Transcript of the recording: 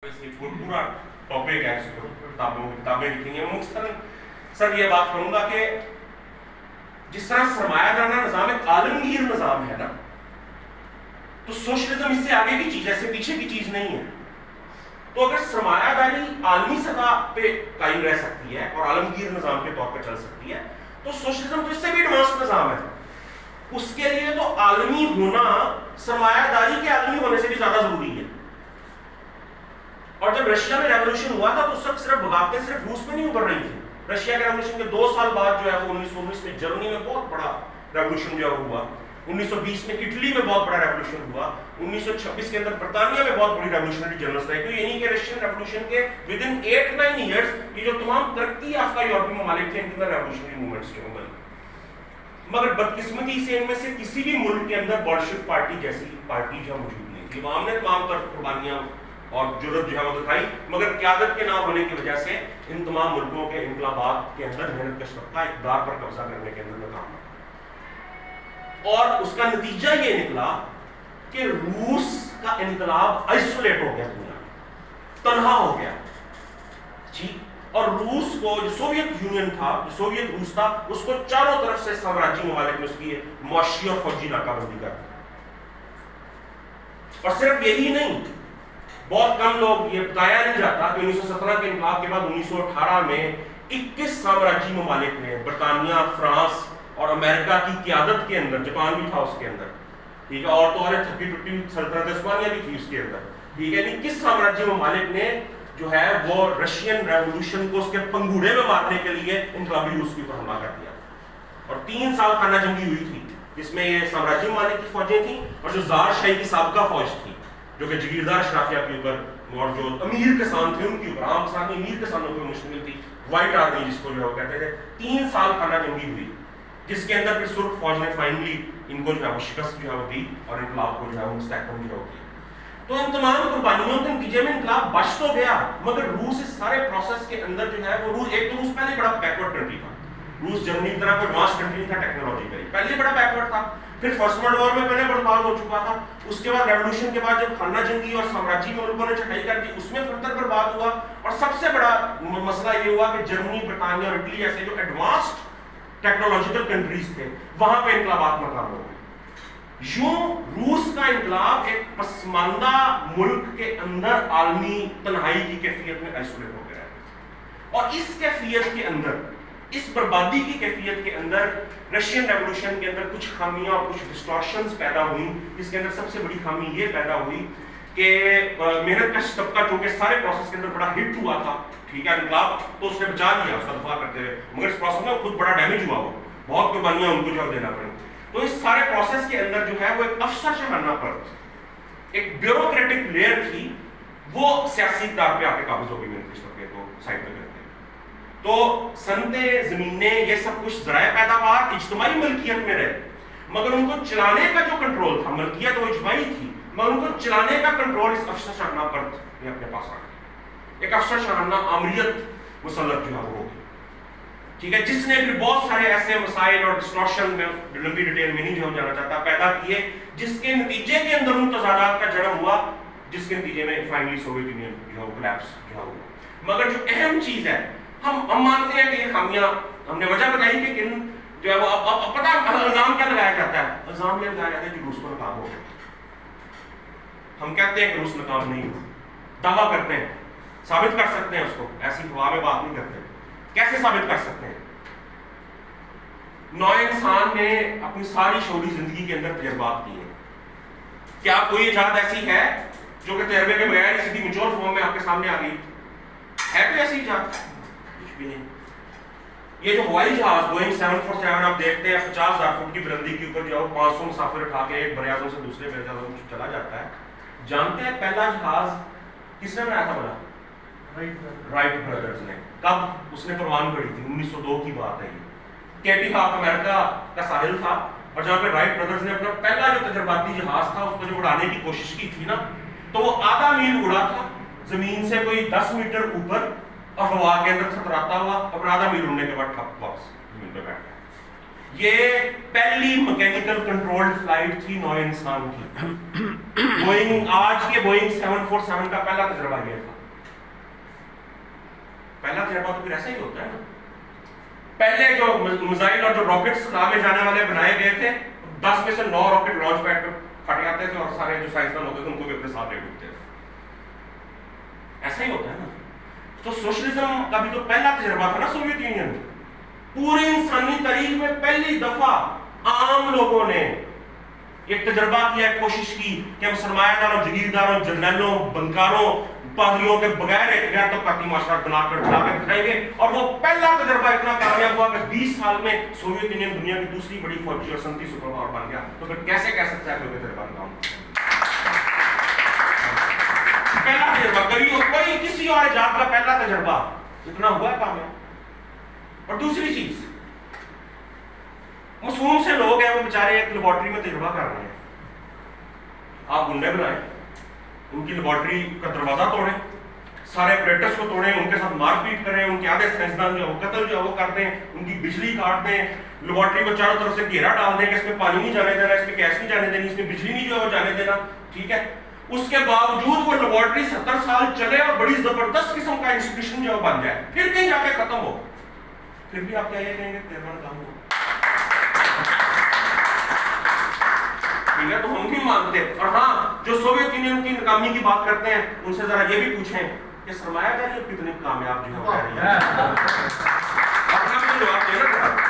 पूरा टॉपिक है, किताबें लिखेंगे। मुख्तसर सर ये बात करूंगा कि जिस तरह सरमायादाराना निज़ाम एक आलमगीर निज़ाम है ना, तो सोशलिज्म इससे आगे की चीज है, इससे पीछे की चीज नहीं है। तो अगर सरमायादारी आलमी सतह पे कायम रह सकती है और आलमगीर निज़ाम के तौर पर चल सकती है, तो सोशलिज्म तो इससे भी एडवांस निज़ाम है। उसके लिए तो आलमी होना सरमायादारी के आलमी होने से भी ज्यादा जरूरी है। और जब रशिया में रेवोल्यूशन हुआ था तो उस वक्त सिर्फ बगावतें सिर्फ रूस में नहीं उभर रही थी। रशिया के रेवोल्यूशन के 2 साल बाद जो है वो 1919 में जर्मनी में बहुत बड़ा रेवोल्यूशन जो हुआ, 1920 में इटली में बहुत बड़ा रेवोल्यूशन हुआ, 1926 के अंदर ब्रिटानिया में बहुत बड़ी रेवोल्यूशनरी जनरल्स थे। क्योंकि यानी कि रशियन रेवोल्यूशन के विद इन 8-9 इयर्स ये जो तमाम तरक्की याफ्ता यूरोपीय ममालिक थे, इनके अंदर रेवोल्यूशनरी मूवमेंट्स जो हुए। मगर बदकिस्मती से इनमें से किसी भी मुल्क के अंदर बोल्शेविक पार्टी जैसी पार्टी जो मौजूद नहीं थी। अवाम ने तमाम तर कुर्बानियां और जुर्रत जो है वो दिखाई, मगर क़यादत के ना होने की वजह से इन तमाम मुल्कों के इनकलाबात के अंदर मेहनत कश तबका इक़्तिदार पर कब्जा करने के अंदर नाकाम रहा। और उसका नतीजा ये निकला कि रूस का इनकलाब आइसोलेट हो गया, दुनिया में तन्हा हो गया जी। और रूस को जो सोवियत यूनियन था, जो सोवियत रूस था, उसको चारों तरफ से साम्राज्य ममालिक में उसकी मुआशी और फौजी नाकाबंदी कर दी। और सिर्फ यही नहीं, बहुत कम लोग, ये बताया नहीं जाता कि 1917 के इनकलाब के बाद 1918 में 21 साम्राज्य ममालिक ने, ब्रिटानिया, फ्रांस और अमेरिका की क़यादत के अंदर, जापान भी था उसके अंदर, ठीक है, और तो और थकी टुटी सल्तनत उस्मानिया भी थी उसके अंदर, ठीक है। 21 साम्राज्य ममालिक ने जो है वो रशियन रेवोल्यूशन को उसके पंगूड़े में मारने के लिए इनकलाबी रूस के ऊपर हमला कर दिया। और 3 साल खाना जंगी हुई थी, जिसमें ये साम्राज्य ममालिक की फौजें थी और जो जार शाही की साबका फौज थी, जो कि जगीरदार शराफिया के ऊपर और जो अमीर किसान थे उनके ऊपर, आम किसान अमीर किसानों पर मुश्तमिल थी, व्हाइट आर्मी जिसको जो है वो कहते थे। 3 साल खाना जंगी हुई, जिसके अंदर फिर सुर्ख फौज ने फाइनली इनको जो है वो शिकस्त जो है वो दी और इनकलाब को जो है वो मुस्तहकम जो है किया। तो इन तमाम कुर्बानियों के नतीजे में इनकलाब बच तो गया, मगर रूस इस सारे प्रोसेस के अंदर जो है वो रूस, एक तो रूस पहले बड़ा बैकवर्ड कंट्री था, रूस जर्मनी की तरह कोई एडवांस कंट्री नहीं था टेक्नोलॉजिकली, पहले बड़ा बैकवर्ड था। फिर फर्स्ट वर्ल्ड वॉर में पहले बर्बाद हो चुका था, उसके बाद रेवोल्यूशन के बाद जब खाना जंगी और साम्राज्य में मुल्कों ने चढ़ाई कर दी, उसमें फर्दर बर्बाद हुआ। और सबसे बड़ा मसला ये हुआ कि जर्मनी, ब्रिटानिया और इटली जैसे जो एडवांस्ड टेक्नोलॉजिकल कंट्रीज थे, वहां पे इनकलाबात नाकाम हो गए। यूं रूस का इनकलाब एक पसमानदा मुल्क के अंदर आलमी तन्हाई की कैफियत में आइसोलेट हो गया है। और इस कैफियत के अंदर, इस बर्बादी की कैफियत के अंदर रशियन रेवोल्यूशन के अंदर कुछ खामियां और कुछ डिस्टॉर्शंस पैदा हुई। इसके अंदर सबसे बड़ी खामी ये पैदा हुई कि मेहनत कश तबका चूंकि सारे प्रोसेस के अंदर बड़ा हिट हुआ था, ठीक है, इनकलाब तो उसने बचा लिया उसका दफा करते हुए, मगर इस प्रोसेस में खुद बड़ा डैमेज हुआ, वो बहुत कुर्बानियां उनको जो देना पड़ी। तो इस सारे प्रोसेस के अंदर जो है वो एक अफसरशाहाना पर, एक ब्यूरोक्रेटिक लेयर थी, वो सियासी तौर पे आके काबिज हो गई मेहनत तबके को साइड पे करते। तो सनते ज़मीनें, ये सब कुछ ज़राए पैदावार इज्तिमाई मिल्कियत में रहे, मगर उनको चलाने का जो कंट्रोल था, मिल्कियत वो इज्तिमाई थी, मगर उनको चलाने का कंट्रोल इस अफसरशाहाना पर ने अपने पास आ गया। एक अफसरशाहाना आमरियत मुसल्लत जो है वो होगी, ठीक है, जिसने फिर बहुत सारे ऐसे मसाइल और डिस्टॉर्शन में लंबी डिटेल में नहीं जो जाना चाहता पैदा किए, जिसके नतीजे के अंदर उन तजादात का जन्म हुआ, जिसके नतीजे में फाइनली सोवियत यूनियन जो है कोलैप्स जो हुआ। मगर जो अहम चीज है, हम मानते हैं कि ये खामियां, हमने वजह बताई कि किन जो है वो अब पता इल्जाम क्या लगाया जाता है, इल्जाम ये लगाया जाता है कि रूस को नाकाम हो गया। हम कहते हैं कि रूस नाकाम नहीं हुआ, दावा करते हैं, साबित कर सकते हैं उसको, ऐसी हवा में बात नहीं करते। कैसे साबित कर सकते हैं? नौ इंसान ने अपनी सारी शौरी जिंदगी के अंदर तजर्बात किए। क्या कोई इजाद ऐसी है जो कि तजर्बे के बगैर सीधी मिचोर फॉर्म में आपके सामने आ गई है? कोई ऐसी इजाद? कुछ भी नहीं। ये जो हवाई जहाज बोइंग 747 आप देखते हैं 50,000 फुट की बुलंदी के ऊपर जो 500 मुसाफिर उठा के एक बरियाजों से दूसरे बरियाजों में चला जाता है। जानते हैं पहला जहाज किसने बनाया था? बोला राइट ब्रदर्स ने। कब उसने परवान करी थी? 1902 की बात है। केटी हाक अमेरिका का साहिल था, और जहाँ पे राइट ब्रदर्स ने अपना पहला जो तजर्बाती जहाज था उसको जो उड़ाने की कोशिश की थी ना, तो वो आधा मील उड़ा था जमीन से कोई 10 मीटर ऊपर, और हवा के अंदर थरथराता हुआ, और आधा मील उड़ने के बाद ठप वापस जमीन पे बैठ गया। یہ پہلی مکینیکل کنٹرولڈ فلائٹ تھی نوع انسان کی. بوئنگ آج کے بوئنگ 747 کا پہلا تجربہ یہ تھا. پہلا تجربہ تو پھر ایسا ہی ہوتا ہے نا. پہلے جو میزائل اور جو راکٹس خلا میں جانے والے بنائے گئے تھے 10 میں سے 9 راکٹ لانچ پیڈ پہ پھٹ جاتے تھے اور سارے جو سائنسدان ہوتے تھے ان کو بھی اپنے ساتھ لے ڈوبتے تھے. ایسا ہی ہوتا ہے نا. تو سوشلزم کا بھی تو پہلا تجربہ تھا نا سوویت یونین. پوری انسانی تاریخ میں پہلی دفعہ عام لوگوں نے ایک تجربہ کیا, کوشش کی کہ ہم سرمایہ داروں, جگیرداروں, جرنیلوں, بنکاروں, پادریوں کے بغیر ایک غیر طبقاتی معاشرہ بنا کر دکھائیں گے. اور وہ پہلا تجربہ اتنا کامیاب ہوا کہ 20 سال میں سوویت یونین دنیا کی دوسری بڑی فوجی اور صنعتی سپر پاور بن گیا. تو پھر کیسے کہہ سکتا ہے کوئی تجربہ نہ ہو؟ پہلا تجربہ کوئی کسی اور ایجاد کا پہلا تجربہ اتنا ہوا ہے کامیاب. اور دوسری چیز, معصوم سے لوگ ہیں وہ بیچارے ایک لیبارٹری میں تجربہ کر رہے ہیں. آپ گنڈے بنائیں, ان کی لیبارٹری کا دروازہ توڑیں, سارے اپریٹس کو توڑیں, ان کے ساتھ مار پیٹ کریں, ان کے آدھے سائنسدان جو قتل جو وہ کر دیں, ان کی بجلی کاٹ دیں, لیبارٹری کو چاروں طرف سے گھیرا ڈال دیں کہ اس میں پانی نہیں جانے دینا, اس میں گیس نہیں جانے دینی, اس میں بجلی نہیں جو ہے وہ جانے دینا. ٹھیک ہے, اس کے باوجود وہ لیبارٹری 70 سال چلے اور بڑی زبردست قسم کا انسٹیٹیوشن جو بن جائے, پھر کہیں جا کے ختم ہو, پھر بھی آپ کیا یہ کہیں گے تیرواں کام ہو. ٹھیک ہے, تو ہم بھی مانتے. اور ہاں, جو سوویت یونین کی ناکامی کی بات کرتے ہیں ان سے ذرا یہ بھی پوچھیں کہ سرمایہ داری کتنی کامیاب جو ہے. اپنا بھی جواب دینا.